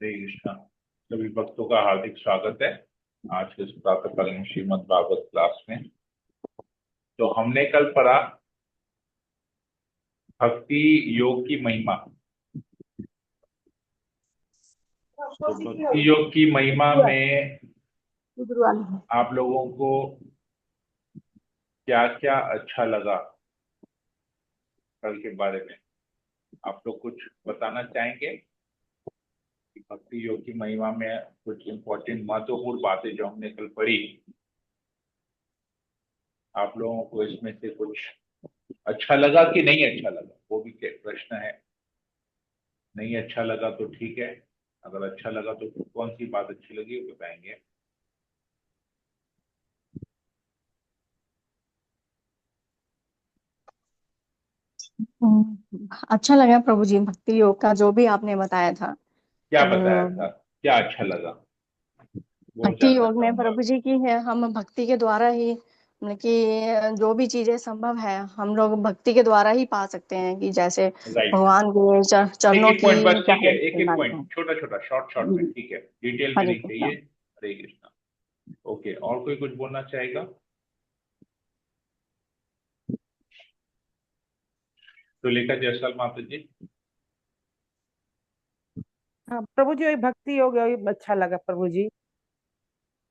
हरे कृष्णा। सभी भक्तों का हार्दिक स्वागत है आज के इस प्रातःकालीन श्रीमद् भागवत क्लास में। तो हमने कल पढ़ा भक्ति योग की महिमा। तो भक्ति योग की महिमा में आप लोगों को क्या क्या अच्छा लगा, कल के बारे में आप लोग कुछ बताना चाहेंगे कि भक्ति योग की महिमा में कुछ इम्पोर्टेंट महत्वपूर्ण बातें जो हमने कल पढ़ी, आप लोगों को इसमें से कुछ अच्छा लगा कि नहीं अच्छा लगा, वो भी प्रश्न है। नहीं अच्छा लगा तो ठीक है, अगर अच्छा लगा तो कौन सी बात अच्छी लगी वो बताएंगे। अच्छा लगा प्रभु जी, भक्ति योग का जो भी आपने बताया था। क्या बताया तो था, क्या अच्छा लगा, वो भक्ति जानना योग में चाहूंगा। प्रभु जी की है, हम भक्ति के द्वारा ही मतलब कि जो भी चीजें संभव है हम लोग भक्ति के द्वारा ही पा सकते हैं, कि जैसे राइट। भगवान के एक चरणों एक की पॉइंट बस, ठीक है, चाहे एक एक इस्तेमाल पॉइंट, करें। छोटा छोटा, शॉर्ट शॉर्ट में, ठीक है, डिटेल में हरे नहीं चाहिए। कृष्णा। हरे कृष्णा। ओके, और कोई कुछ बोलना चाहेगा तो लेकर जयसल माता जी। हाँ प्रभु जी, वही भक्ति योग वही अच्छा लगा प्रभु जी।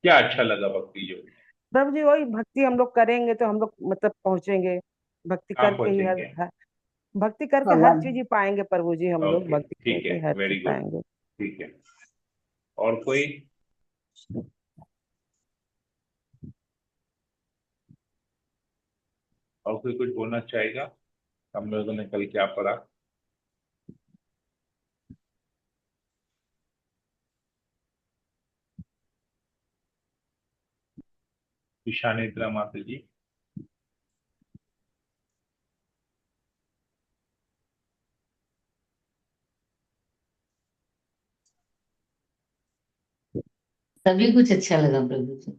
क्या अच्छा लगा भक्ति योग में? प्रभु जी वही भक्ति हम लोग करेंगे तो हम लोग मतलब पहुंचेंगे। भक्ति कहाँ करके ही पहुंचेंगे? भक्ति करके हर भगवान। चीज ही पाएंगे प्रभु जी, हम लोग ओके, भक्ति ठीक है, करके हर चीज वेरी गुड, पाएंगे। ठीक है। और कोई, और कोई कुछ बोलना चाहेगा? हम लोगों ने कल क्या पढ़ा? ईशानेत्रा माता जी। सभी कुछ अच्छा लगा प्रभु जी।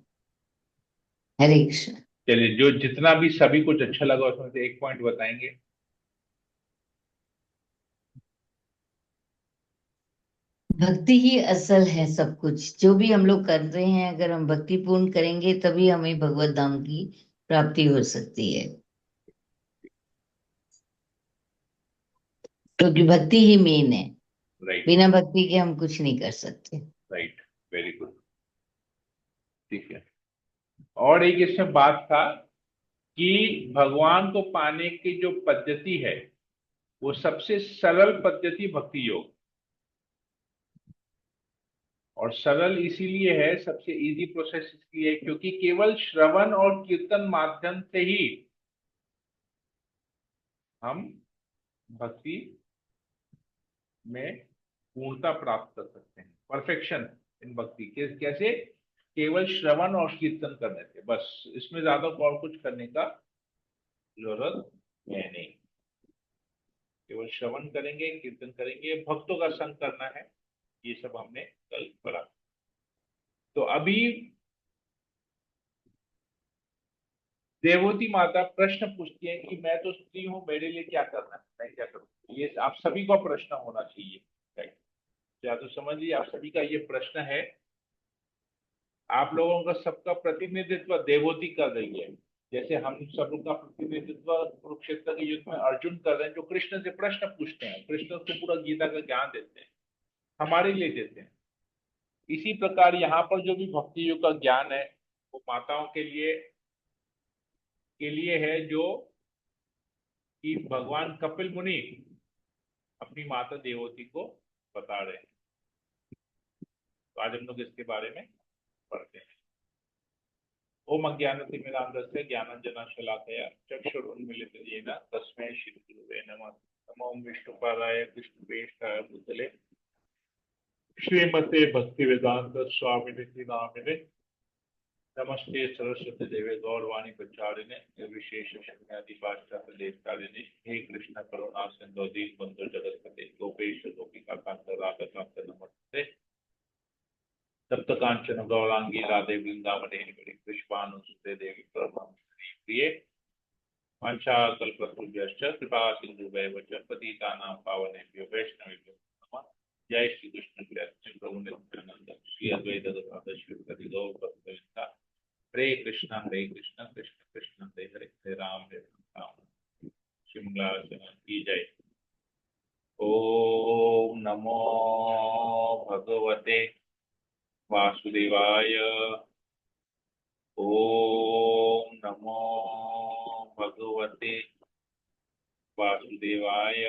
हरे कृष्ण। चलिए, जो जितना भी सभी कुछ अच्छा लगा उसमें से एक पॉइंट बताएंगे। भक्ति ही असल है, सब कुछ जो भी हम लोग कर रहे हैं अगर हम भक्ति पूर्ण करेंगे तभी हमें भगवत धाम की प्राप्ति हो सकती है, क्योंकि भक्ति ही मेन है। राइट, बिना भक्ति के हम कुछ नहीं कर सकते। राइट, वेरी गुड, ठीक है। और एक इसमें बात था कि भगवान को पाने की जो पद्धति है वो सबसे सरल पद्धति भक्ति योग। और सरल इसीलिए है, सबसे इजी प्रोसेस इसलिए है क्योंकि केवल श्रवण और कीर्तन माध्यम से ही हम भक्ति में पूर्णता प्राप्त कर सकते हैं, परफेक्शन इन भक्ति के। कैसे? केवल श्रवण और कीर्तन करने से बस, इसमें ज्यादा और कुछ करने का जरूरत है नहीं। केवल श्रवण करेंगे, कीर्तन करेंगे, भक्तों का संग करना है, ये सब हमने कल पढ़ा। तो अभी देवहूति माता प्रश्न पूछती है कि मैं तो स्त्री हूं, मेरे लिए क्या करना है, मैं क्या करूं? ये आप सभी का प्रश्न होना चाहिए, राइट? या तो समझिए, आप सभी का ये प्रश्न है। आप लोगों का सबका प्रतिनिधित्व देवहूति कर रही है, जैसे हम सब का प्रतिनिधित्व कुरुक्षेत्र के युद्ध में अर्जुन कर रहे हैं, जो कृष्ण से प्रश्न पूछते हैं, कृष्ण उसको पूरा गीता का ज्ञान देते हैं, हमारे लिए देते हैं। इसी प्रकार यहाँ पर जो भी भक्ति योग का ज्ञान है वो माताओं के लिए है, जो कि भगवान कपिल मुनि अपनी माता देवहूति को बता रहे हैं। तो आज हम लोग इसके बारे में पढ़ते हैं। ओम अज्ञानतिमिरान्धस्य ज्ञानाञ्जनशलाकया चक्षुरुन्मीलितं येन तस्मै श्रीगुरुवे नमः। नमो विष्णुपादाय कृष्णप्रेष्ठाय भूतले श्रीमते भक्तिवेदांत स्वामिनिति नामिने नमस्ते सरस्वती देवे गौरवाणी प्रचारिणे निर्विशेष शून्यादिपाश्चात्य देवतारिणे। हे कृष्ण करुणा सिंधु दीनबंधु जगत्पते गोपेश गोपिका कांत राधा कांत नमस्ते। सप्त कांचन गौरांगी राधे वृंदावने पुष्पानुसुते देवी परमानंद प्रिय। वाञ्छाकल्पतरुभ्यश्च कृपा सिन्धुभ्यश्च पतितानां पावनेभ्यो वैष्णवेभ्यो नमः। जय श्री कृष्ण कृष्ण कृष्ण कृष्ण हरे हरे हरे राम राम शिमला की जय। ओम नमो भगवते वासुदेवाय। ओम नमो भगवते वासुदेवाय।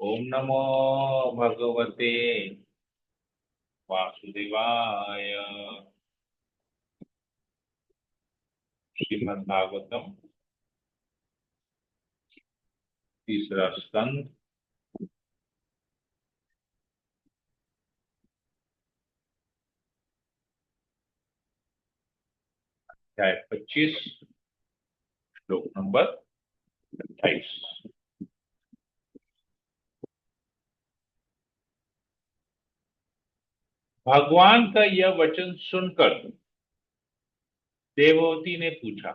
ओम नमो भगवते वासुदेवाय। श्रीमद् भागवतम तीसरा स्कंद अध्याय 25 श्लोक नंबर 28। भगवान का यह वचन सुनकर देवहूति ने पूछा,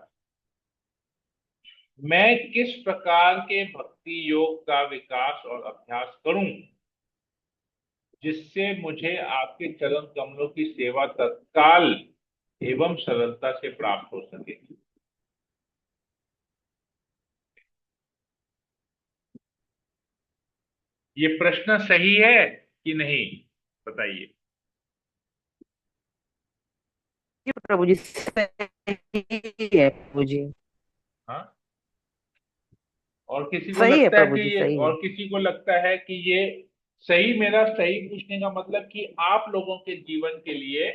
मैं किस प्रकार के भक्ति योग का विकास और अभ्यास करूं जिससे मुझे आपके चरण कमलों की सेवा तत्काल एवं सरलता से प्राप्त हो सके। ये प्रश्न सही है कि नहीं, बताइए। जी प्रभु जी, सही है प्रभु जी। हाँ, और किसी को सही है लगता है प्रभु कि जी, ये, सही है। और किसी को लगता है कि ये सही, मेरा सही पूछने का मतलब कि आप लोगों के जीवन के लिए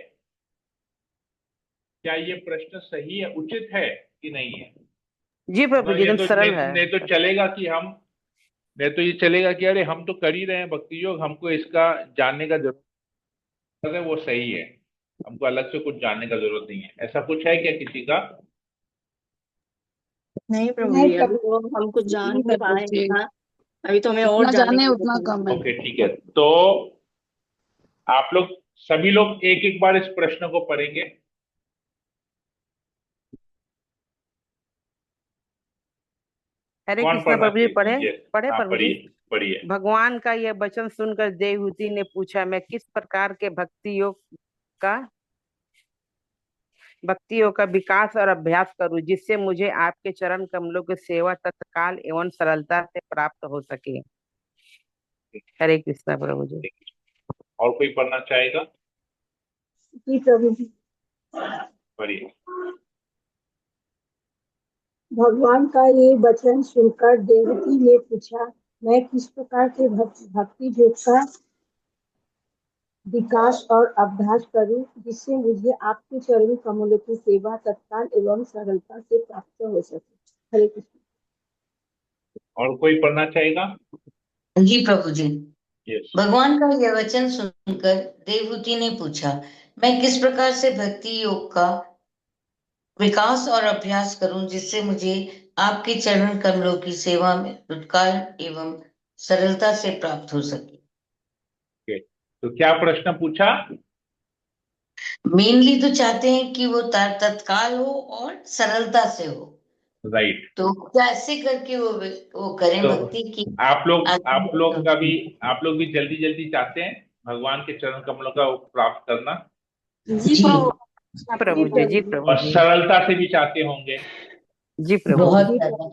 क्या ये प्रश्न सही है, उचित है कि नहीं है। जी प्रभु जी, नहीं एकदम तो सरल नहीं, है। नहीं तो चलेगा कि हम, नहीं तो ये चलेगा कि अरे हम तो कर ही रहे हैं भक्ति योग, हमको इसका जानने का जरूरत है, वो सही है, हमको अलग से कुछ जानने का जरूरत नहीं है। ऐसा कुछ है क्या किसी का? नहीं प्रभु नहीं जी, अभी तो हम कुछ जान नहीं नहीं प्रभु पाए जी, इतना। अभी तो हमें और जितना जानने जाने की उतना जरूरत कम है। ओके ठीक है, तो आप लोग सभी लोग एक एक बार इस प्रश्न को पढ़ेंगे। हरे कौन कृष्णा पढ़ना प्रभु जी, चाहिए? पढ़े यस, पढ़े हाँ प्रभु जी। पढ़िए पढ़िए। भगवान का यह वचन सुनकर देवहूति ने पूछा, मैं किस प्रकार के भक्ति योग का विकास और अभ्यास करूं जिससे मुझे आपके चरण कमलों की सेवा तत्काल एवं सरलता से प्राप्त हो सके। हरे कृष्णा प्रभु जी। और कोई पढ़ना चाहेगा? जी प्रभु जी, पढ़िए। भगवान का ये वचन सुनकर देवकी ने पूछा, मैं किस प्रकार के भक्ति योग का विकास और अभ्यास करूं जिससे मुझे आपके चरण कमलों की सेवा तत्काल एवं सरलता से प्राप्त हो सके। हरे कृष्ण। और कोई पढ़ना चाहेगा? जी प्रभु जी। यस। भगवान का यह वचन सुनकर देवहूति ने पूछा, मैं किस प्रकार से भक्ति योग का विकास और अभ्यास करूं जिससे मुझे आपके चरण कमलों की सेवा में तत्काल एवं सरलता से प्राप्त हो सके। तो क्या प्रश्न पूछा? मेनली तो चाहते हैं कि वो तत्काल हो और सरलता से हो, राइट। तो कैसे करके वो करें तो भक्ति की। आप लोग भी जल्दी जल्दी चाहते हैं भगवान के चरण कमलों का प्राप्त करना, जी जी प्रभु प्रभु जी, जी प्रभु और जी, सरलता से भी चाहते होंगे। जी प्रभु बहुत जी। ज्यादा।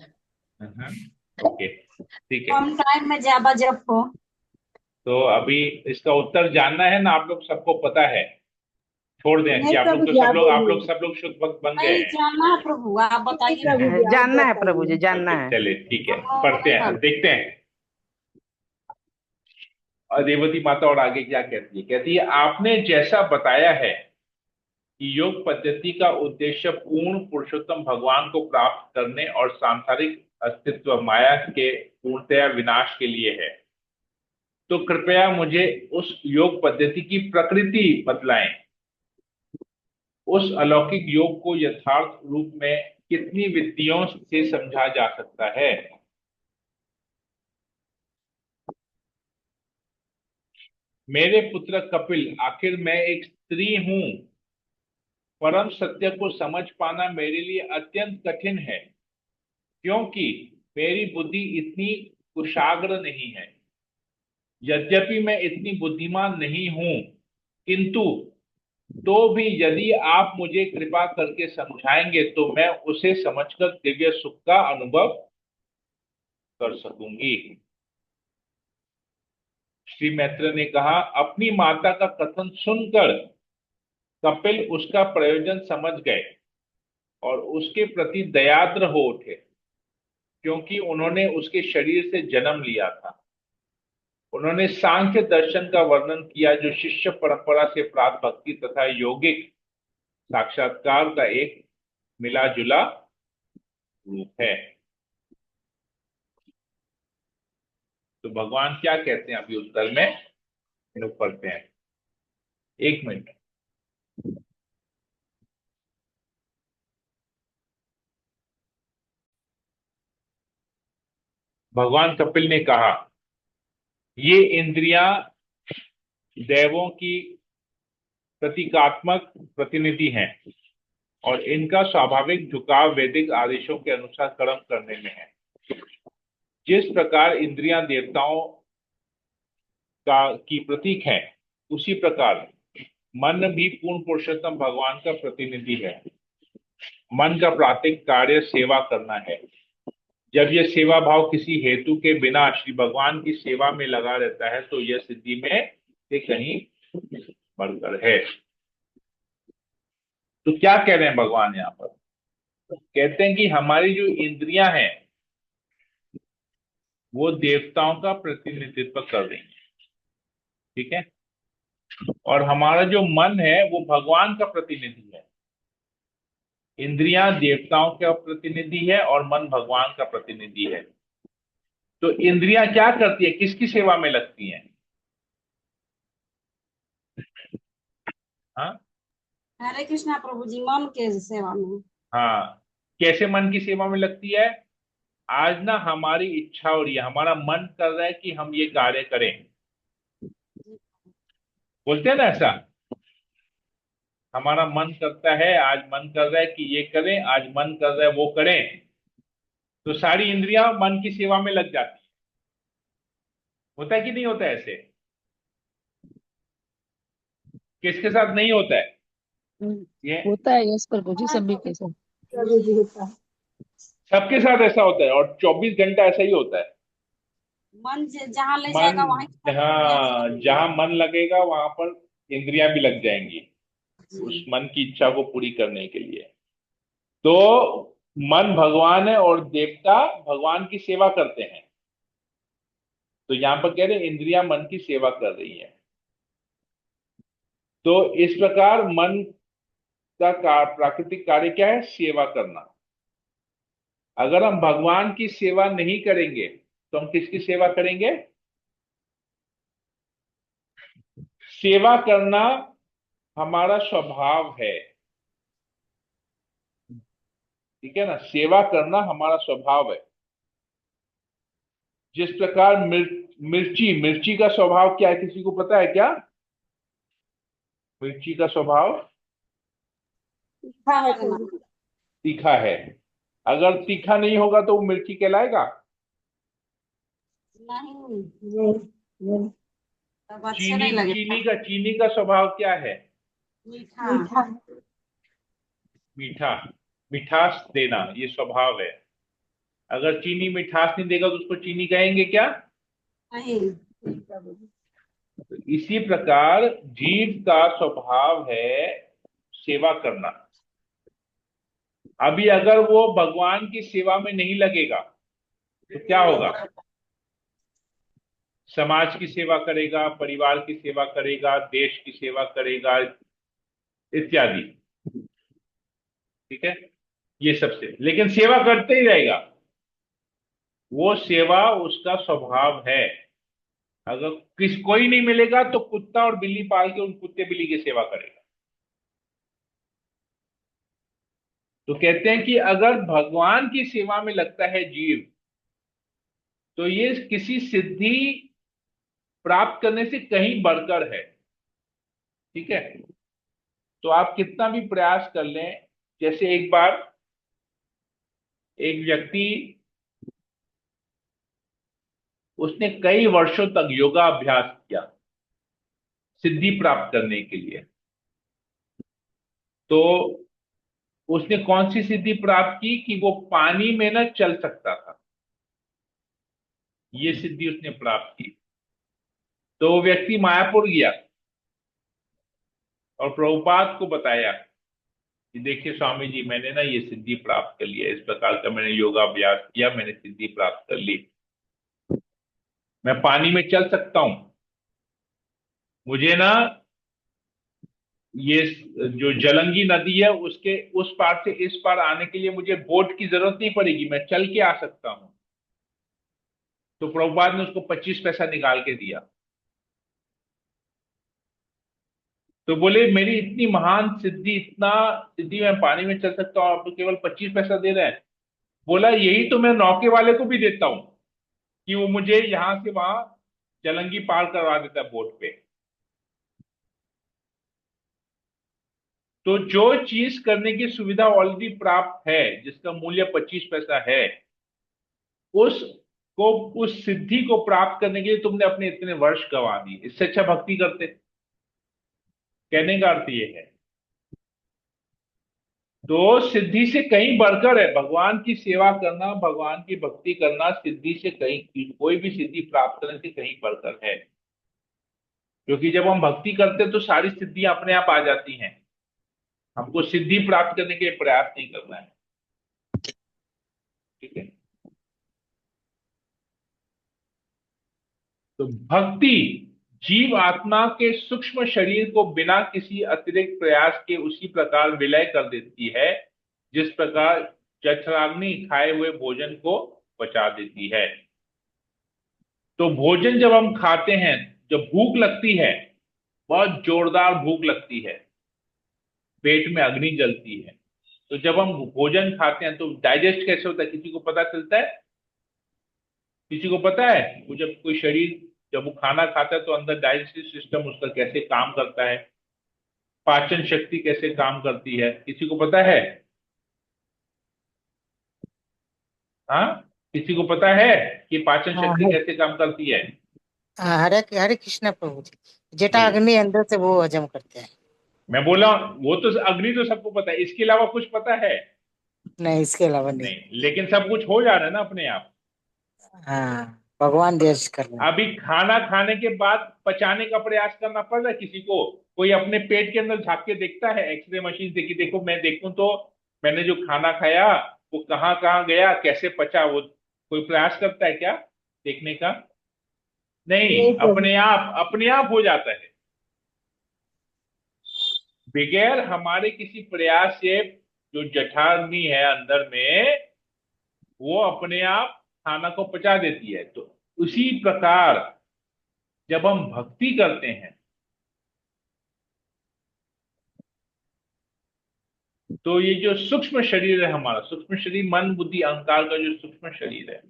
ओके ठीक है। कम टाइम में ज्यादा जप हो। तो अभी इसका उत्तर जानना है ना, आप लोग सबको पता है, छोड़ दें कि नहीं आप लोग प्रभु तो जी, सब आप लोग आप लोग बोलिए। सब लोग शुद्ध भक्त बन गए नहीं हैं। जानना है प्रभु, आप बताइए प्रभु जी, आप जानना है प्रभु जी, बताइए। जानना ओके है। चलिए ठीक है, पढ़ते हैं, देखते हैं और रेवती माता और आगे क्या कहती है। कहती है, आपने जैसा बताया है कि योग पद्धति का उद्देश्य पूर्ण पुरुषोत्तम भगवान को प्राप्त करने और सांसारिक अस्तित्व माया के पूर्णतया विनाश के लिए है, तो कृपया मुझे उस योग पद्धति की प्रकृति बतलाएं। उस अलौकिक योग को यथार्थ रूप में कितनी विधियों से समझा जा सकता है। मेरे पुत्र कपिल, आखिर मैं एक स्त्री हूं। परम सत्य को समझ पाना मेरे लिए अत्यंत कठिन है, क्योंकि मेरी बुद्धि इतनी कुशाग्र नहीं है। यद्यपि मैं इतनी बुद्धिमान नहीं हूं, किंतु तो भी यदि आप मुझे कृपा करके समझाएंगे तो मैं उसे समझकर दिव्य सुख का अनुभव कर सकूंगी। श्री मैत्र ने कहा, अपनी माता का कथन सुनकर कपिल उसका प्रयोजन समझ गए और उसके प्रति दयाद्र हो उठे, क्योंकि उन्होंने उसके शरीर से जन्म लिया था। उन्होंने सांख्य दर्शन का वर्णन किया, जो शिष्य परंपरा से प्राप्त भक्ति तथा योगिक साक्षात्कार का एक मिला जुला रूप है। तो भगवान क्या कहते हैं अभी उत्तर में, लोग पढ़ते हैं। एक मिनट। भगवान कपिल ने कहा, ये इंद्रियां देवों की प्रतीकात्मक प्रतिनिधि हैं और इनका स्वाभाविक झुकाव वैदिक आदेशों के अनुसार कर्म करने में है। जिस प्रकार इंद्रियां देवताओं का की प्रतीक है, उसी प्रकार मन भी पूर्ण पुरुषोत्तम भगवान का प्रतिनिधि है। मन का प्राथमिक कार्य सेवा करना है। जब यह सेवा भाव किसी हेतु के बिना श्री भगवान की सेवा में लगा रहता है तो यह सिद्धि में से कहीं बढ़कर है। तो क्या कह रहे हैं भगवान यहाँ पर? कहते हैं कि हमारी जो इंद्रियां हैं वो देवताओं का प्रतिनिधित्व कर रही हैं, ठीक है, और हमारा जो मन है वो भगवान का प्रतिनिधि है। इंद्रियां देवताओं का प्रतिनिधि है और मन भगवान का प्रतिनिधि है। तो इंद्रियां क्या करती है, किसकी सेवा में लगती हैं? हाँ हरे कृष्णा प्रभु जी, मन के सेवा में। हाँ, कैसे मन की सेवा में लगती है? आज ना हमारी इच्छा हो रही है, हमारा मन कर रहा है कि हम ये कार्य करें, बोलते हैं ना ऐसा, हमारा मन करता है, आज मन कर रहा है कि ये करें, आज मन कर रहा है वो करें, तो सारी इंद्रियां मन की सेवा में लग जाती है। होता है कि नहीं होता है ऐसे? किसके साथ नहीं होता है ये? होता है यस प्रभु जी, सभी के साथ। प्रभु जी होता है। सबके साथ ऐसा होता है और 24 घंटा ऐसा ही होता है। मन जहाँ ले जाएगा मन, वहीं। हाँ, जहां मन लगेगा वहां पर इंद्रियां भी लग जाएंगी उस मन की इच्छा को पूरी करने के लिए। तो मन भगवान है और देवता भगवान की सेवा करते हैं। तो यहां पर कह रहे हैं इंद्रियां मन की सेवा कर रही हैं। तो इस प्रकार मन का प्राकृतिक कार्य क्या है? सेवा करना। अगर हम भगवान की सेवा नहीं करेंगे तो हम किसकी सेवा करेंगे? सेवा करना हमारा स्वभाव है, ठीक है ना, सेवा करना हमारा स्वभाव है। जिस प्रकार मिर्ची का स्वभाव क्या है, किसी को पता है क्या? मिर्ची का स्वभाव हाँ है प्रभु जी। तीखा है। अगर तीखा नहीं होगा तो वो मिर्ची कहलाएगा? नहीं, नहीं, नहीं, तब अच्छे नहीं लगे। चीनी का स्वभाव क्या है? मीठा। मीठा। मीठा, मिठास देना, ये स्वभाव है। अगर चीनी मिठास नहीं देगा तो उसको चीनी कहेंगे क्या? नहीं। नहीं प्रभु जी। तो इसी प्रकार जीव का स्वभाव है सेवा करना। अभी अगर वो भगवान की सेवा में नहीं लगेगा तो क्या होगा? समाज की सेवा करेगा, परिवार की सेवा करेगा, देश की सेवा करेगा इत्यादि, ठीक है, ये सबसे, लेकिन सेवा करते ही रहेगा। वो सेवा उसका स्वभाव है। अगर कोई नहीं मिलेगा तो कुत्ता और बिल्ली पाल के उन कुत्ते बिल्ली की सेवा करेगा। तो कहते हैं कि अगर भगवान की सेवा में लगता है जीव तो ये किसी सिद्धि प्राप्त करने से कहीं बढ़कर है, ठीक है। तो आप कितना भी प्रयास कर लें, जैसे एक बार एक व्यक्ति, उसने कई वर्षों तक योगा अभ्यास किया सिद्धि प्राप्त करने के लिए, तो उसने कौन सी सिद्धि प्राप्त की कि वो पानी में ना चल सकता था, ये सिद्धि उसने प्राप्त की। तो वो व्यक्ति मायापुर गया और प्रभुपाद को बताया कि देखिए स्वामी जी, मैंने ना ये सिद्धि प्राप्त कर लिया, इस प्रकार का मैंने योगाभ्यास किया, मैंने सिद्धि प्राप्त कर ली, मैं पानी में चल सकता हूं। मुझे ना ये जो जलंगी नदी है उसके उस पार से इस पार आने के लिए मुझे बोट की जरूरत नहीं पड़ेगी, मैं चल के आ सकता हूं। तो प्रभुपाद ने उसको 25 पैसा निकाल के दिया। तो बोले मेरी इतनी महान सिद्धि, इतना सिद्धि, मैं पानी में चल सकता हूँ, आप तो केवल 25 पैसा दे रहे हैं। बोला यही तो मैं नौके वाले को भी देता हूं कि वो मुझे यहां से वहां जलंगी पार करवा देता है बोट पे। तो जो चीज करने की सुविधा ऑलरेडी प्राप्त है, जिसका मूल्य 25 पैसा है, उसको, उस सिद्धि को प्राप्त करने के लिए तुमने अपने इतने वर्ष गंवा दिए, इससे अच्छा भक्ति करते। कहने का अर्थ ये है, तो सिद्धि से कहीं बढ़कर है भगवान की सेवा करना, भगवान की भक्ति करना, सिद्धि से कहीं, कोई भी सिद्धि प्राप्त करने से कहीं बढ़कर है। क्योंकि जब हम भक्ति करते हैं तो सारी सिद्धियां अपने आप आ जाती हैं, हमको सिद्धि प्राप्त करने के लिए प्रयास नहीं करना है। ठीक है। तो भक्ति जीव आत्मा के सूक्ष्म शरीर को बिना किसी अतिरिक्त प्रयास के उसी प्रकार विलय कर देती है जिस प्रकार जठराग्नि खाए हुए भोजन को पचा देती है। तो भोजन जब हम खाते हैं, जब भूख लगती है, बहुत जोरदार भूख लगती है, पेट में अग्नि जलती है, तो जब हम भोजन खाते हैं तो डाइजेस्ट कैसे होता है, किसी को पता चलता है? किसी को पता है वो जब कोई शरीर, जब वो खाना खाता है तो अंदर डाइजेस्टिव सिस्टम उसका कैसे काम करता है, पाचन शक्ति कैसे काम करती है, किसी को पता है? हाँ, किसी को पता है कि पाचन हाँ शक्ति है। कैसे काम करती है? हरे हरे कृष्ण प्रभु जी। जटा नहीं, अग्नि अंदर से वो हजम करते हैं। मैं बोला वो तो अग्नि तो सबको पता है, इसके अलावा कुछ पता है? नहीं, इसके अलावा नहीं। नहीं, लेकिन सब कुछ हो जा रहा है ना अपने आप। हाँ, भगवान देश कर रहे हैं। अभी खाना खाने के बाद पचाने का प्रयास करना पड़ रहा है किसी को? कोई अपने पेट के अंदर झांक के देखता है एक्सरे मशीन से कि देखो, मैं देखूं तो मैंने जो खाना खाया वो कहाँ कहाँ गया, कैसे पचा, वो कोई प्रयास करता है क्या देखने का? नहीं, नहीं प्रभु। अपने आप हो जाता है बगैर हमारे किसी प्रयास से। जो जठराग्नि है अंदर में, वो अपने आप खाना को पचा देती है। तो उसी प्रकार जब हम भक्ति करते हैं तो ये जो सूक्ष्म शरीर है हमारा, सूक्ष्म शरीर मन बुद्धि अहंकार का जो सूक्ष्म शरीर है,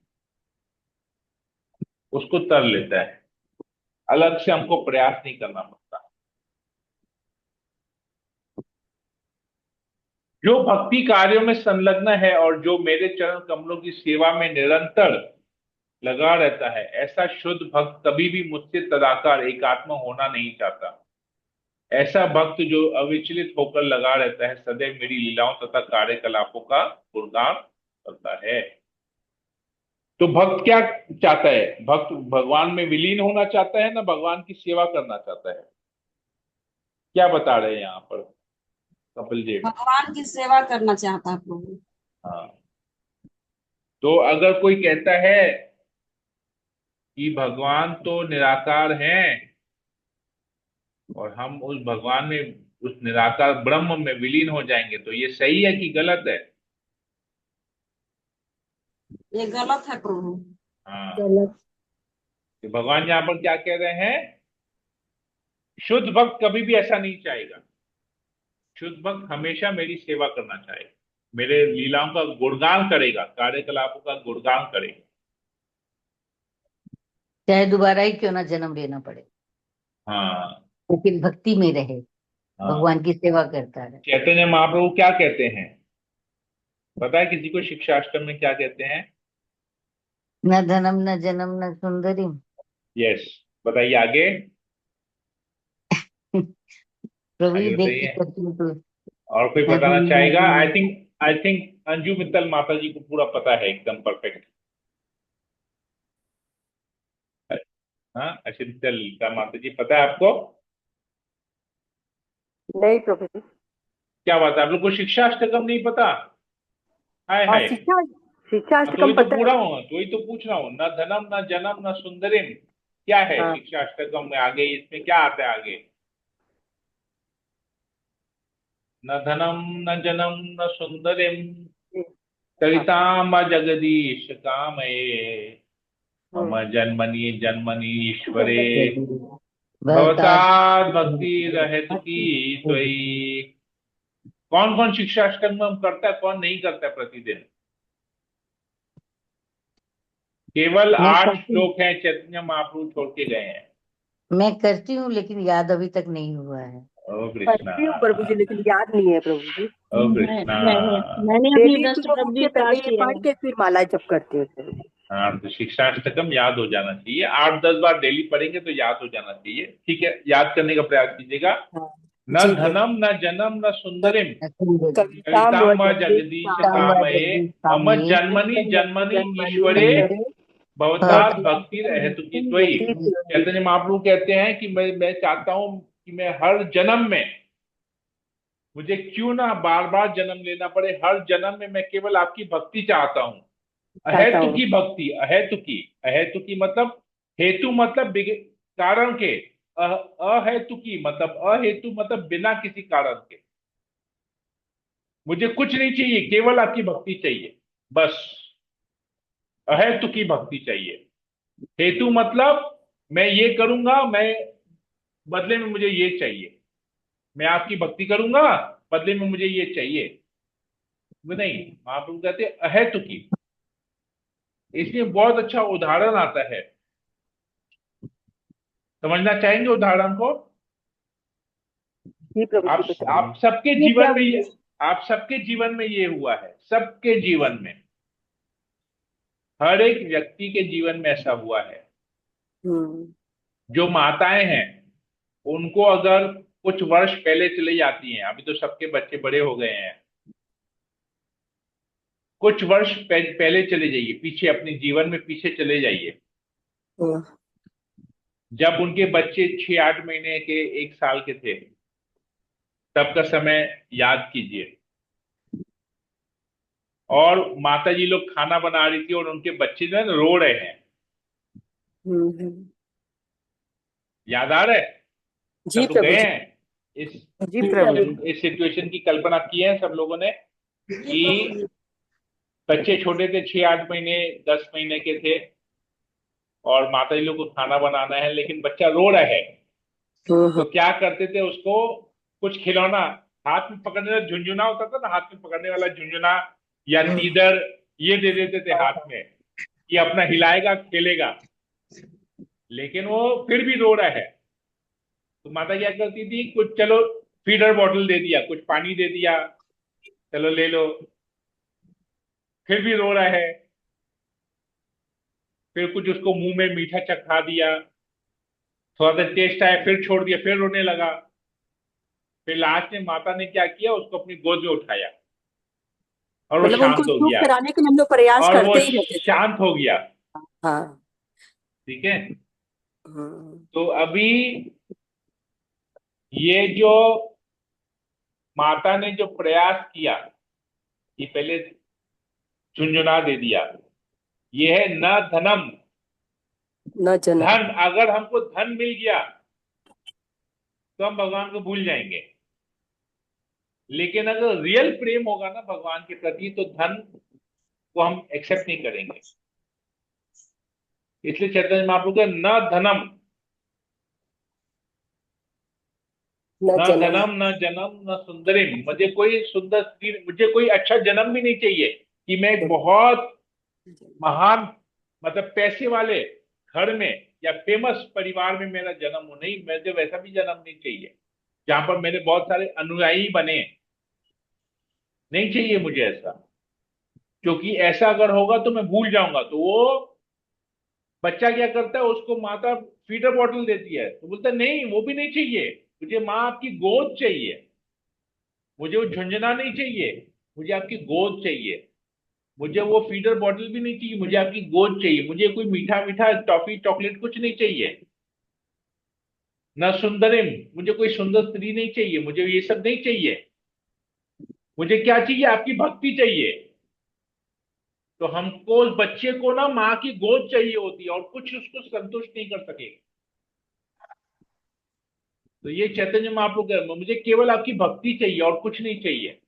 उसको तर लेता है, अलग से हमको प्रयास नहीं करना पड़ता। जो भक्ति कार्यों में संलग्न है और जो मेरे चरण कमलों की सेवा में निरंतर लगा रहता है, ऐसा शुद्ध भक्त कभी भी मुझसे तदाकार एकात्म होना नहीं चाहता। ऐसा भक्त जो अविचलित होकर लगा रहता है, सदैव मेरी लीलाओं तथा कार्यकलापों का गुणगान करता है। तो भक्त क्या चाहता है? भक्त भगवान में विलीन होना चाहता है ना भगवान की सेवा करना चाहता है? क्या बता रहे हैं यहाँ पर कपिल देव? भगवान की सेवा करना चाहता है प्रभु। हाँ, तो अगर कोई कहता है कि भगवान तो निराकार हैं और हम उस भगवान में, उस निराकार ब्रह्म में विलीन हो जाएंगे, तो ये सही है कि गलत है? ये गलत है प्रभु। हाँ, गलत। तो भगवान यहाँ पर क्या कह रहे हैं? शुद्ध भक्त कभी भी ऐसा नहीं चाहेगा। शुद्ध भक्त हमेशा मेरी सेवा करना चाहेगा, मेरे लीलाओं का गुणगान करेगा, कार्यकलापों का गुणगान करेगा। चाहे दोबारा ही क्यों ना जन्म लेना पड़े, हाँ, लेकिन भक्ति में रहे, हाँ। भगवान की सेवा करता रहे। चैतन्य महाप्रभु क्या कहते हैं पता है किसी को? शिक्षाष्टम में क्या कहते हैं? न धनम न जन्म न सुंदरी। यस, बताइए आगे। प्रभु आगे जी देख के बताइए। करती हूँ तो और कोई बताना चाहेगा? आई थिंक अंजू मित्तल माता जी को पूरा पता है, एकदम परफेक्ट। हाँ, अच्छा मित्तल का माता जी पता है आपको? नहीं प्रभु जी। क्या बात है, आप लोग को शिक्षा अष्टकम नहीं पता? हाय हाँ, हाय। शिक्षा शिक्षा तो ही अष्टकम तो पता पूरा है। हूँ, तो ही तो पूछ रहा हूँ। न धनम न जनम न सुंदरिम, क्या है हाँ, शिक्षा अष्टकम में? आगे इसमें क्या आता है आगे? न धनम न जनम न सुंदरिम जी, हाँ, सरिताम जगदीश कामये मम हम्म, जन्मनि जन्मनि ईश्वरे भवतात् भवताद भक्ति रहत की त्वयि। कौन कौन शिक्षा अष्टकम करता है, कौन नहीं करता है प्रतिदिन? केवल मैं 8 करती हूँ। श्लोक हैं, चैतन्य महाप्रभु छोड़ के गए हैं। मैं करती हूँ लेकिन याद अभी तक नहीं हुआ है। ओ कृष्णा, पढ़ती हूँ प्रभु जी, लेकिन याद नहीं है प्रभु जी। ओ कृष्णा। मैंने अभी डेली जस्ट सुबह प्रभु उठ जी के पहले स्टार्ट ये किया पढ़ है। के फिर माला जप करती हूँ प्रभु जी। हाँ, तो शिक्षाष्टकम याद हो जाना चाहिए, 8-10 बार डेली पढ़ेंगे तो याद हो जाना चाहिए। ठीक है, याद करने का प्रयास कीजिएगा। हाँ, न जी प्रभु। धनम न जनम न सुंदरिम कविताम व कविताम जगदीश जगदीश कामये कामये मम जन्मनि जन्मनि ईश्वरे ईश्वरे भवतात् भवतात् भक्ति हेतु की त्वयि। चैतन्य महाप्रभु कहते हैं कि मैं चाहता हूं कि मैं हर जन्म में, मुझे क्यों ना बार बार जन्म लेना पड़े, हर जन्म में मैं केवल आपकी भक्ति चाहता हूं। चाहता अहेतु हूँ। की भक्ति, अहेतु की, अहेतु की मतलब हेतु मतलब कारण के, अहेतु की मतलब अहेतु मतलब बिना किसी कारण के। मुझे कुछ नहीं चाहिए, केवल आपकी भक्ति चाहिए बस। अहेतु की भक्ति चाहिए। हेतु मतलब मैं ये करूंगा, मैं बदले में मुझे ये चाहिए, मैं आपकी भक्ति करूंगा, बदले में मुझे ये चाहिए। वो नहीं, महाप्रभु कहते हैं अहेतु की। इसमें बहुत अच्छा उदाहरण आता है, समझना चाहेंगे उदाहरण को? जी प्रभु जी बताइए। आप सबके ये क्या जीवन में ये, आप सबके जीवन में ये हुआ है, सबके जीवन में, हर एक व्यक्ति के जीवन में ऐसा हुआ है। हम्म, जो माताएं हैं उनको अगर कुछ वर्ष पहले चले जाती हैं, अभी तो सबके बच्चे बड़े हो गए हैं, कुछ वर्ष पहले चले जाइए, पीछे अपने जीवन में पीछे चले जाइए। हम्म, जब उनके बच्चे 6-8 महीने के, 1 साल के थे, तब का समय याद कीजिए। और माता जी लोग खाना बना रही थी और उनके बच्चे जो है ना रो रहे हैं। हम्म। याद आ रहा है? जी सब लोग प्रभु गए जी। हैं इस जी प्रभु जी। इस सिचुएशन की कल्पना की है सब लोगों ने, कि बच्चे छोटे थे, 6-8 महीने 10 महीने के थे, और माता जी लोग को खाना बनाना है, लेकिन बच्चा रो रहा है। तो हम्म, क्या करते थे उसको, कुछ खिलौना, हाथ में पकड़ने वाला झुंझुना होता था ना, हाथ में पकड़ने वाला झुंझुना या तीदर, ये दे देते थे हाथ में, कि अपना हिलाएगा खेलेगा। लेकिन वो फिर भी रो रहा है, तो माता क्या करती थी, कुछ चलो फीडर बॉटल दे दिया, कुछ पानी दे दिया, चलो ले लो। फिर भी रो रहा है, फिर कुछ उसको मुंह में मीठा चखा दिया, थोड़ा देर टेस्ट आया, फिर छोड़ दिया, फिर रोने लगा। फिर लास्ट में माता ने क्या किया, उसको अपनी गोद में उठाया और वो मतलब उनको शांत हो चुप गया, कराने के लिए हम लोग प्रयास और वो करते ही रहते थे। शांत हो गया। हाँ। ठीक है। हम्म, तो अभी ये जो माता ने जो प्रयास किया, कि पहले झुंझुना दे दिया, ये है न धनम। न जन्म। धन, अगर हमको धन मिल गया तो हम भगवान को भूल जाएंगे, लेकिन अगर रियल प्रेम होगा ना भगवान के प्रति, तो धन को हम एक्सेप्ट नहीं करेंगे। इसलिए चैतन्य महाप्रभु का न धनम, न न जन्म। धनम न जन्म न सुंदरिम, मुझे कोई सुंदर स्त्री, मुझे कोई अच्छा जन्म भी नहीं चाहिए, कि मैं एक बहुत महान, मतलब पैसे वाले घर में या फेमस परिवार में मेरा जन्म हो, नहीं, मुझे वैसा भी जन्म नहीं चाहिए जहां पर मेरे बहुत सारे अनुयायी बने, नहीं चाहिए मुझे ऐसा। क्योंकि ऐसा अगर होगा तो मैं भूल जाऊंगा। तो वो बच्चा क्या करता है, उसको माता फीडर बॉटल देती है, तो बोलता है नहीं, वो भी नहीं चाहिए, मुझे माँ आपकी गोद चाहिए। मुझे वो झुंझुना नहीं चाहिए, मुझे आपकी गोद चाहिए। मुझे वो फीडर बॉटल भी नहीं चाहिए, मुझे आपकी गोद चाहिए। मुझे कोई मीठा मीठा टॉफी चॉकलेट कुछ नहीं चाहिए, न सुंदरिम, मुझे कोई सुंदर स्त्री नहीं चाहिए, मुझे ये सब नहीं चाहिए। मुझे क्या चाहिए? आपकी भक्ति चाहिए। तो हमको उस बच्चे को ना माँ की गोद चाहिए होती है, और कुछ उसको संतुष्ट नहीं कर सकेगा। तो ये चैतन्य महाप्रभु का, मुझे केवल आपकी भक्ति चाहिए और कुछ नहीं चाहिए।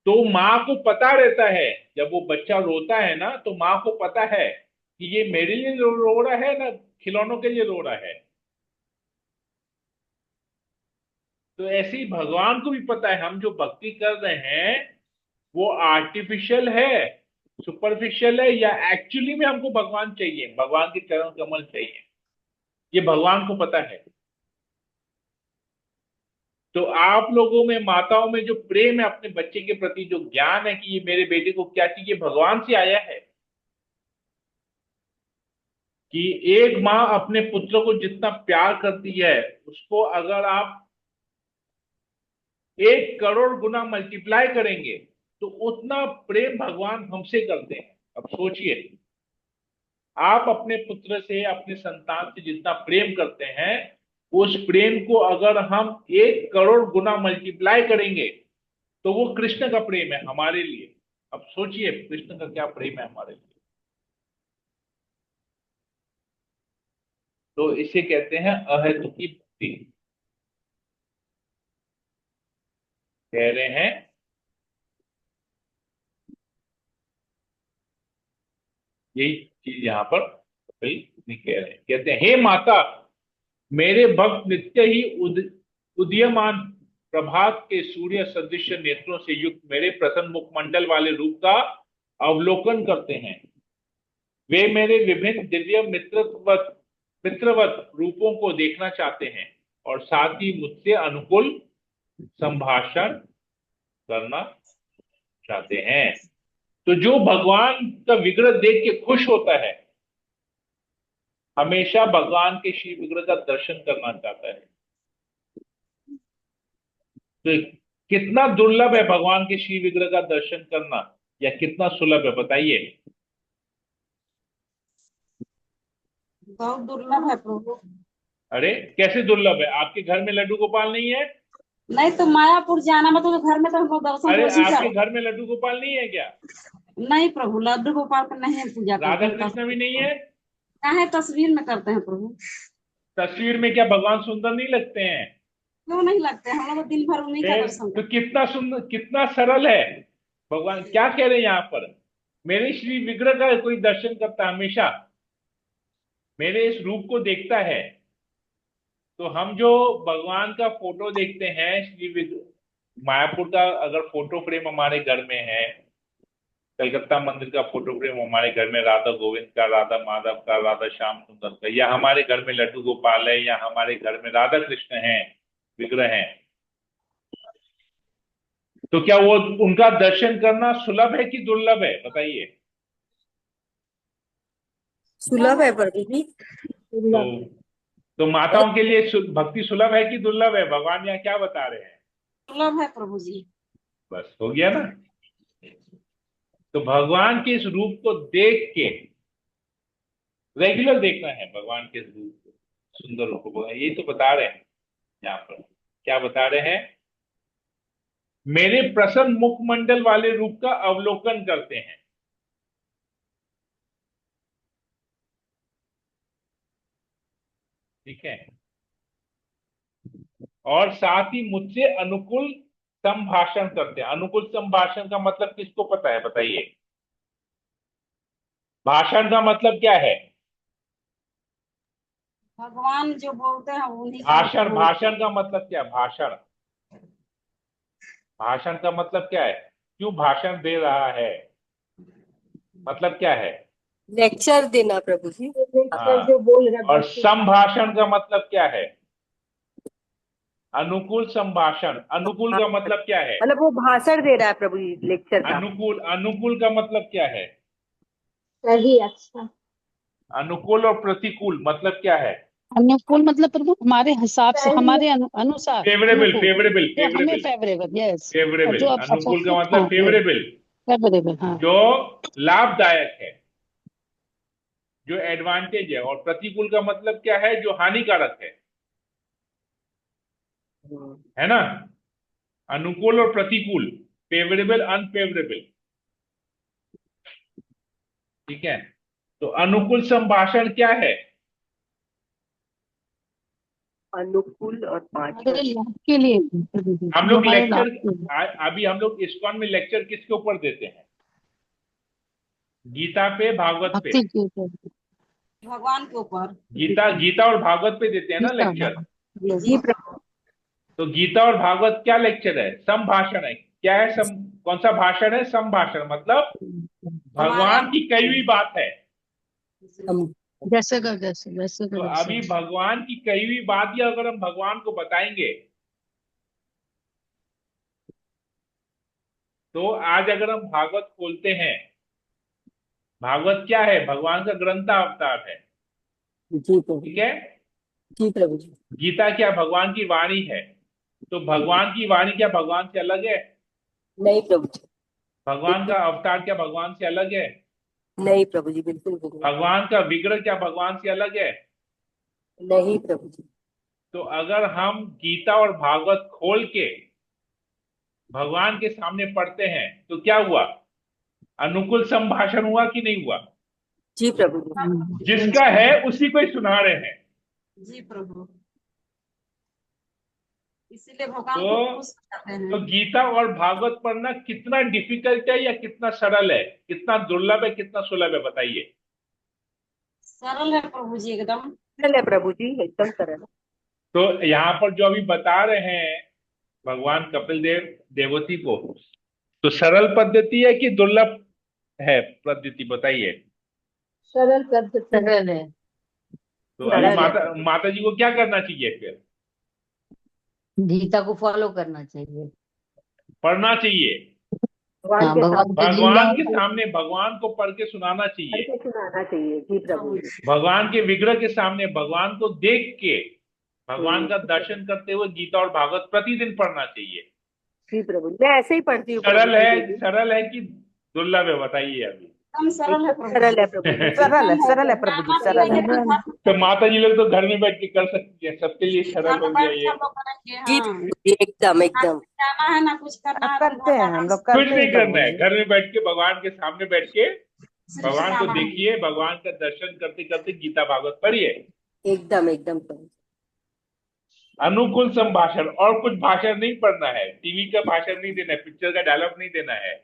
तो माँ को पता रहता है, जब वो बच्चा रोता है ना, तो माँ को पता है कि ये मेरे लिए रो रहा है ना खिलौनों के लिए रो रहा है। तो ऐसे ही भगवान को भी पता है हम जो भक्ति कर रहे हैं वो आर्टिफिशियल है, सुपरफिशियल है, या एक्चुअली में हमको भगवान चाहिए, भगवान के चरण कमल चाहिए। ये भगवान को पता है। तो आप लोगों में, माताओं में जो प्रेम है अपने बच्चे के प्रति, जो ज्ञान है कि ये मेरे बेटे को क्या चाहिए, भगवान से आया है। कि एक माँ अपने पुत्र को जितना प्यार करती है, उसको अगर आप 1 करोड़ गुना मल्टीप्लाई करेंगे तो उतना प्रेम भगवान हमसे करते हैं। अब सोचिए, आप अपने पुत्र से, अपने संतान से जितना प्रेम करते हैं, उस प्रेम को अगर हम 1 करोड़ गुना मल्टीप्लाई करेंगे तो वो कृष्ण का प्रेम है हमारे लिए। अब सोचिए कृष्ण का क्या प्रेम है हमारे लिए। तो इसे कहते हैं अहेतुकी भक्ति। कह रहे हैं यही चीज यहां पर कहीं नहीं कह रहे हैं। कहते हैं, हे माता, मेरे भक्त नित्य ही उदीयमान प्रभात के सूर्य सदृश नेत्रों से युक्त मेरे प्रसन्न मुखमंडल वाले रूप का अवलोकन करते हैं। वे मेरे विभिन्न दिव्य मित्रवत रूपों को देखना चाहते हैं और साथ ही मुझसे अनुकूल संभाषण करना चाहते हैं। तो जो भगवान का विग्रह देख के खुश होता है, हमेशा भगवान के श्री विग्रह का दर्शन करना चाहता है। तो कितना दुर्लभ है भगवान के श्री विग्रह का दर्शन करना, या कितना सुलभ है बताइए। बहुत दुर्लभ है प्रभु। अरे कैसे दुर्लभ है? आपके घर में लड्डू गोपाल नहीं है? नहीं तो मायापुर जाना मतलब घर में तो हम लोग दर्शन अरे रोज ही आपके कर। घर में लड्डू गोपाल नहीं है क्या? नहीं प्रभु, लड्डू गोपाल का नहीं पूजा राधा करते हैं। कृष्ण भी नहीं है? चाहे तस्वीर में करते हैं प्रभु। तस्वीर में क्या भगवान सुंदर नहीं लगते हैं? क्यों नहीं लगते, हम लोग तो दिन भर उन्हीं का दर्शन तो कितना सुंदर, कितना सरल है। भगवान क्या कह रहे हैं यहाँ पर? मेरे श्री विग्रह का कोई दर्शन करता है, हमेशा मेरे इस रूप को देखता है। तो हम जो भगवान का फोटो देखते हैं, श्री विग्रह मायापुर का अगर फोटो फ्रेम हमारे घर में है, कलकत्ता मंदिर का फोटो फ्रेम हमारे घर में, राधा गोविंद का, राधा माधव का, राधा श्याम सुंदर का, या हमारे घर में लड्डू गोपाल है, या हमारे घर में राधा कृष्ण है, विग्रह है, तो क्या वो उनका दर्शन करना सुलभ है कि दुर्लभ है बताइए। सुलभ है प्रभु जी। तो माताओं के लिए भक्ति सुलभ है कि दुर्लभ है? भगवान यहाँ क्या बता रहे हैं? सुलभ है प्रभु जी। बस हो गया ना। तो भगवान के इस रूप को देख के, रेगुलर देखना है भगवान के इस रूप को, सुंदर रूप को। यही तो बता रहे हैं यहाँ पर। क्या बता रहे हैं? मेरे प्रसन्न मुखमंडल वाले रूप का अवलोकन करते हैं। ठीक है। और साथ ही मुझसे अनुकूल संभाषण करते हैं। अनुकूल संभाषण का मतलब किसको पता है बताइए? भाषण का मतलब क्या है? भगवान जो बोलते हैं उन्हीं का भाषण, भाषण का मतलब क्या है? भाषण, भाषण का मतलब क्या है? क्यों भाषण दे रहा है, मतलब क्या है? लेक्चर देना प्रभु जी। हाँ। जो बोल रहा है और संभाषण का मतलब क्या है? अनुकूल संभाषण। अनुकूल का मतलब क्या है? मतलब वो भाषण दे रहा है प्रभु जी, लेक्चर का। अनुकूल, अनुकूल का मतलब क्या है? सही, अच्छा। अनुकूल और प्रतिकूल मतलब क्या है? अनुकूल मतलब प्रभु हमारे हिसाब से, हमारे अनुसार फेवरेबल, अनुकूल, फेवरेबल, जो हमें फेवरेबल, फेवरेबल, यस, फेवरेबल। जो आप अनुकूल का हाँ मतलब फेवरेबल, फेवरेबल, हाँ जो लाभदायक है, जो एडवांटेज है। और प्रतिकूल का मतलब क्या है? जो हानिकारक है ना। अनुकूल और प्रतिकूल, फेवरेबल, अनफेवरेबल, ठीक है। तो अनुकूल संभाषण क्या है? अनुकूल और पांच हमारे लाभ के लिए प्रभु जी, हम जो लोग हमारे लाभ लेक्चर, के लिए। अभी हम लोग इस्कॉन में लेक्चर किसके ऊपर देते हैं? गीता पे, भागवत पे? भक्ति के ऊपर, भगवान के ऊपर। गीता, गीता और भागवत पे देते हैं ना गीता, लेक्चर। जी प्रभु। तो गीता और भागवत क्या लेक्चर है? संभाषण है। क्या है? कौन सा भाषण है? संभाषण, मतलब हमारे भगवान की कही हुई बात है। हम जैसे का जैसे, वैसे तो का वैसे। अभी भगवान की कही हुई बात ही अगर हम भगवान को बताएंगे, तो आज अगर हम भागवत खोलते हैं, भागवत क्या है? भगवान का ग्रंथ अवतार है, जी प्रभु, ठीक है। जी प्रभु जी। गीता क्या? भगवान की वाणी है। तो भगवान की वाणी क्या भगवान से अलग है? नहीं प्रभु जी, भगवान का अवतार क्या भगवान से अलग है? नहीं प्रभु जी, बिल्कुल भी नहीं। भगवान का विग्रह क्या भगवान से अलग है? नहीं प्रभु जी। तो अगर हम गीता और भागवत खोल के भगवान के सामने पढ़ते हैं, तो क्या हुआ? अनुकूल संभाषण हुआ कि नहीं हुआ? जी प्रभु जी। जिसका है उसी को ही सुना रहे हैं। जी प्रभु। इसीलिए भगवान को तो खुश करते तो हैं। गीता और भागवत पढ़ना कितना डिफिकल्ट है या कितना सरल है? कितना दुर्लभ है, कितना सुलभ है, बताइए। सरल है प्रभु जी, एकदम। सरल है प्रभु जी, एकदम सरल है। तो यहाँ पर जो अभी बता रहे हैं भगवान कपिल देव देवती को, तो सरल पद्धति है कि दुर्लभ है पद्धति, बताइए। सरल पद्धति है। सरल है। तो अभी सरल है माता प्रभु। माता जी को क्या करना चाहिए फिर? गीता को फॉलो करना चाहिए। पढ़ना चाहिए। भगवान हाँ, के भगवान सामने की भगवान लीलाओं के को। सामने भगवान को पढ़ के सुनाना पढ़ चाहिए। के सुनाना चाहिए। जी प्रभु जी। भगवान के विग्रह के सामने भगवान को देख के भगवान का जी दर्शन करते हुए गीता और भागवत प्रतिदिन पढ़ना चाहिए। प्रभु जी, मैं ऐसे ही पढ़ती हूँ प्रभु जी डेली। सरल है कि दुर्लभ है, बताइए अभी। एकदम सरल है एकदम प्रभु सरल जी। है प्रभु जी, सरल है प्रभु जी, सरल है। सरल। तो माता जी लोग तो घर में बैठ के कर सकती है, सबके लिए सरल हो गया बैठ के ये। हम लोग करेंगे। जी हाँ, प्रभु जी, एकदम ना एकदम। कुछ जाना है ना कुछ करना है, करते हैं, हम लोग कुछ करते नहीं हैं करना प्रभु है, जी। घर में बैठ के भगवान के सामने बैठ के सिर्फ भगवान को जाना है। देखिए, भगवान का दर्शन करते करते गीता भागवत पढ़िए। एकदम एकदम प्रभु। अनुकूल संभाषण, और कुछ भाषण नहीं पढ़ना है, टीवी का भाषण नहीं देना है, पिक्चर का डायलॉग नहीं देना है।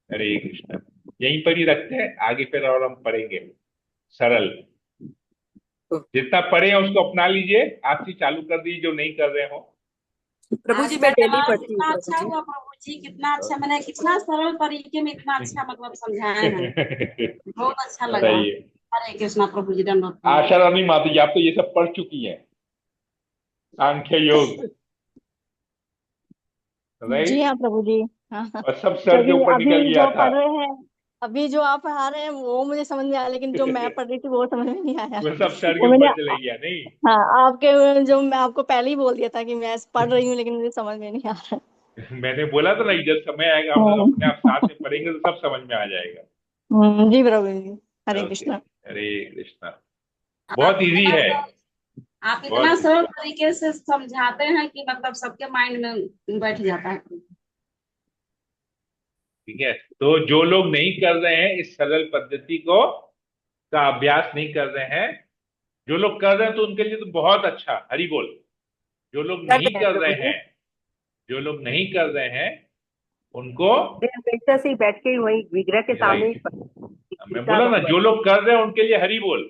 हरे कृष्ण। यहीं पर ही रखते हैं, आगे फिर और हम पढ़ेंगे। सरल, जितना पढ़े हैं उसको अपना लीजिए, आप ही चालू कर दीजिए जो नहीं कर रहे हो। प्रभु आज जी, का मैं डेली क्लास पढ़ती हूँ कितना प्रभु अच्छा जी। हुआ प्रभु जी, कितना अच्छा, मैंने कितना सरल तरीके में इतना अच्छा मतलब समझाए हैं। बहुत अच्छा लगा। बताइए। हरे कृष्णा प्रभु जी, दंडवत। आशा रानी माता जी, आप तो ये सब पढ़ चुकी हैं, सांख्य योग, जी राइट? हाँ प्रभु जी। हाँ हाँ। और सब सर के क्योंकि ऊपर निकल अभी गया जो था। पढ़ रहे हैं, अभी जो आप पढ़ा रहे हैं वो मुझे समझ में आया, लेकिन जो मैं पढ़ रही थी वो समझ में नहीं आया। वो सब सर वो के मैंने, ऊपर चले गया, नहीं? हाँ आपके जो, मैं आपको पहले ही बोल दिया था कि मैं पढ़ रही हूँ लेकिन मुझे समझ में नहीं आ रहा। मैंने बोला था ना, जब समय आएगा हम लोग अपने आप साथ में पढ़ेंगे तो सब समझ में आ जाएगा। जी प्रभु जी। हरे ओके, कृष्णा। हरे कृष्णा। आप बहुत इजी इतना है, आप इतना बहुत। सरल तरीके से समझाते हैं कि मतलब सबके माइंड में बैठ जाता है। ठीक है, तो जो लोग नहीं कर रहे हैं इस सरल पद्धति को, का अभ्यास नहीं कर रहे हैं, जो लोग कर रहे हैं तो उनके लिए तो बहुत अच्छा, हरि बोल। जो लोग कर नहीं रहे हैं कर प्रभु रहे जी। हैं, जो लोग नहीं कर रहे हैं उनको, मैं हमेशा से ही बैठ के वही विग्रह के सामने ही राइट, मैं गीता बोला ना, भगवत जो लोग कर रहे हैं उनके लिए हरि बोल,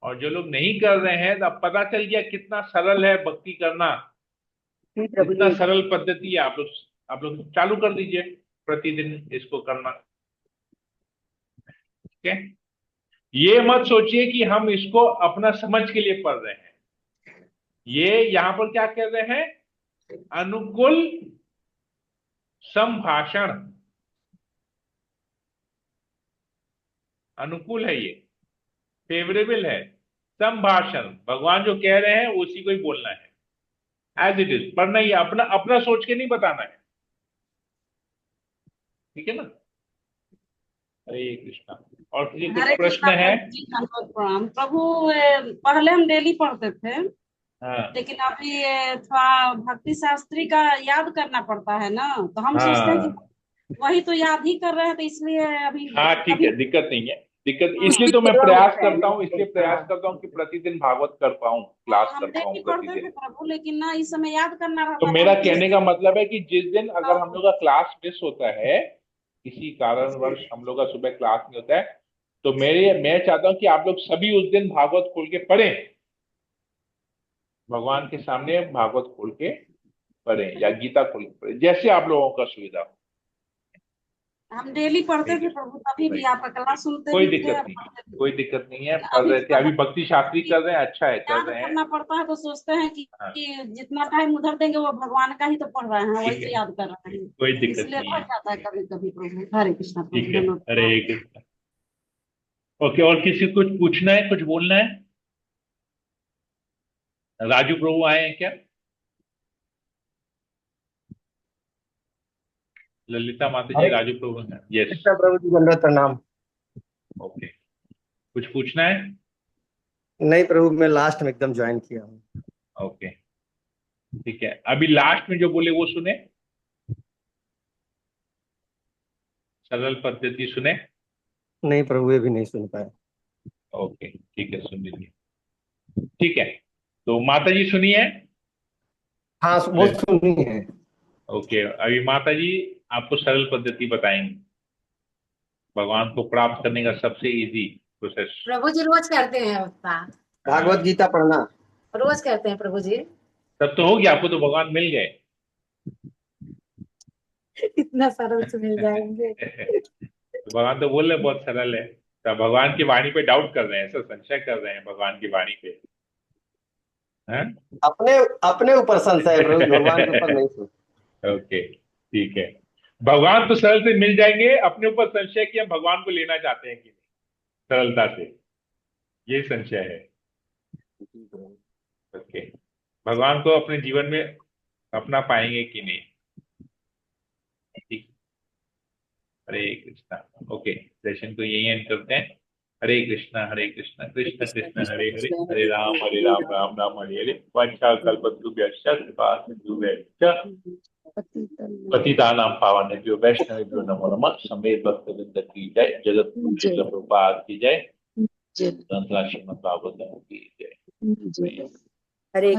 और जो लोग नहीं कर रहे हैं, तो अब पता चल गया कितना सरल है भक्ति करना, जी प्रभु कितना जी। सरल पद्धति है। आप लोग चालू कर दीजिए प्रतिदिन इसको करना, ठीक है। ये मत सोचिए कि हम इसको अपना समझ के लिए पढ़ रहे हैं। ये यहां पर क्या कह रहे हैं? अनुकूल संभाषण, अनुकूल है, ये फेवरेबल है। संभाषण, भगवान जो कह रहे हैं उसी को ही बोलना है, एज इट इज, पढ़ना ही है, अपना अपना सोच के नहीं बताना है, ठीक है ना। हरे कृष्णा। और किसी कुछ हरे प्रश्न कृष्णा है? प्रभु जी, धन्यवाद प्रणाम प्रभु। पहले हम डेली पढ़ते थे, हाँ लेकिन अभी थोड़ा भक्ति शास्त्री का याद करना पड़ता है ना, तो हम सोचते हैं हाँ कि वही तो याद ही कर रहे हैं, तो इसलिए अभी हाँ, ठीक कभी है, दिक्कत नहीं है, दिक्कत हाँ, इसलिए तो मैं सेवा प्रयास होता है करता हूँ, इसलिए प्रयास हाँ। करता हूँ कि प्रतिदिन भागवत कर पाऊँ, हाँ, क्लास हम कर पाऊँ डेली पढ़ते थे प्रतिदिन। प्रभु, लेकिन ना इस समय याद करना तो रहता था मेरा हम कहने का मतलब है कि जिस दिन अगर हम तो लोग का क्लास मिस होता है, किसी कारणवश हम लोग का सुबह क्लास नहीं होता है, तो मैं चाहता हूँ कि आप लोग सभी उस दिन भागवत खोल के पढ़ें, भगवान के सामने भागवत खोल के पढ़ें या गीता खोल के पढ़ें, जैसे आप लोगों का सुविधा हो। हम डेली पढ़ते ठीक थे है, प्रभु, तभी भी आपका क्लास सुनते कोई भी थे दिक्कत और नहीं है, पढ़ते भी कोई थे। दिक्कत नहीं है, लेकिन पढ़ अभी रहे थे, थोड़ा अभी भक्ति शास्त्री कर रहे हैं, अच्छा है, कर याद रहे हैं। करना पड़ता है, तो सोचते हैं हाँ, कि जितना टाइम उधर देंगे वो भगवान का ही तो पढ़ रहे हैं, वही ठीक तो है, याद कर रहे हैं, कोई दिक्कत इसलिए नहीं रह है, जाता है कभी कभी प्रभु। हरे कृष्णा प्रभु, ठीक है, धन्यवाद हरे प्रणाम। कृष्ण। ओके, और किसी को कुछ पूछना है, कुछ बोलना है? राजू प्रभु आए हैं क्या? ललिता माता जी, हरे राजू प्रभु हैं, यस, कृष्णा प्रभु जी, दंडवत प्रणाम। ओके, कुछ पूछना है? नहीं प्रभु, मैं लास्ट में एकदम ज्वाइन किया हूँ। ओके, ठीक है, अभी लास्ट में जो बोले वो सुने, सरल पद्धति सुने। नहीं प्रभु, ये भी नहीं सुन पाए। ओके, ठीक है, सुन लीजिए, ठीक है, तो माता जी सुनिए। हाँ, वो सुनी है। ओके, अभी माता जी आपको सरल पद्धति बताएंगे, भगवान को प्राप्त करने का सबसे इजी प्रोसेस। प्रभु जी रोज करते हैं उसका, भागवत गीता पढ़ना। रोज करते हैं प्रभु जी। तब तो हो गया, आपको तो भगवान मिल गए। इतना सरल से मिल जाएंगे। तो भगवान तो बोल रहे बहुत सरल है, तो भगवान की वाणी पे डाउट कर रहे हैं, ऐसा संशय कर रहे हैं भगवान की वाणी पे, हैं? अपने अपने ऊपर संशय है प्रभु, भगवान के ऊपर नहीं सुन। ओके, ठीक है, भगवान तो सरल से मिल जाएंगे, अपने ऊपर संशय कि हम भगवान को लेना चाहते हैं कि नहीं सरलता से, ये संशय है। ओके, भगवान को अपने जीवन में अपना पाएंगे कि नहीं, ठीक। हरे कृष्णा। ओके, सेशन को यही एंड करते हैं। हरे कृष्णा कृष्ण कृष्ण हरे हरे, हरे राम राम राम हरे हरे, वंशा कल्पतरुभ्यश्च कृपा सिन्धुभ्यश्च पतितानां पावनेभ्यो वैष्णवेभ्यो नमो नमः। समेत भक्तवृंद की जय, जगत गुरु प्रभुपाद की जय, ग्रंथराज श्रीमद् भागवतम की जय। हरे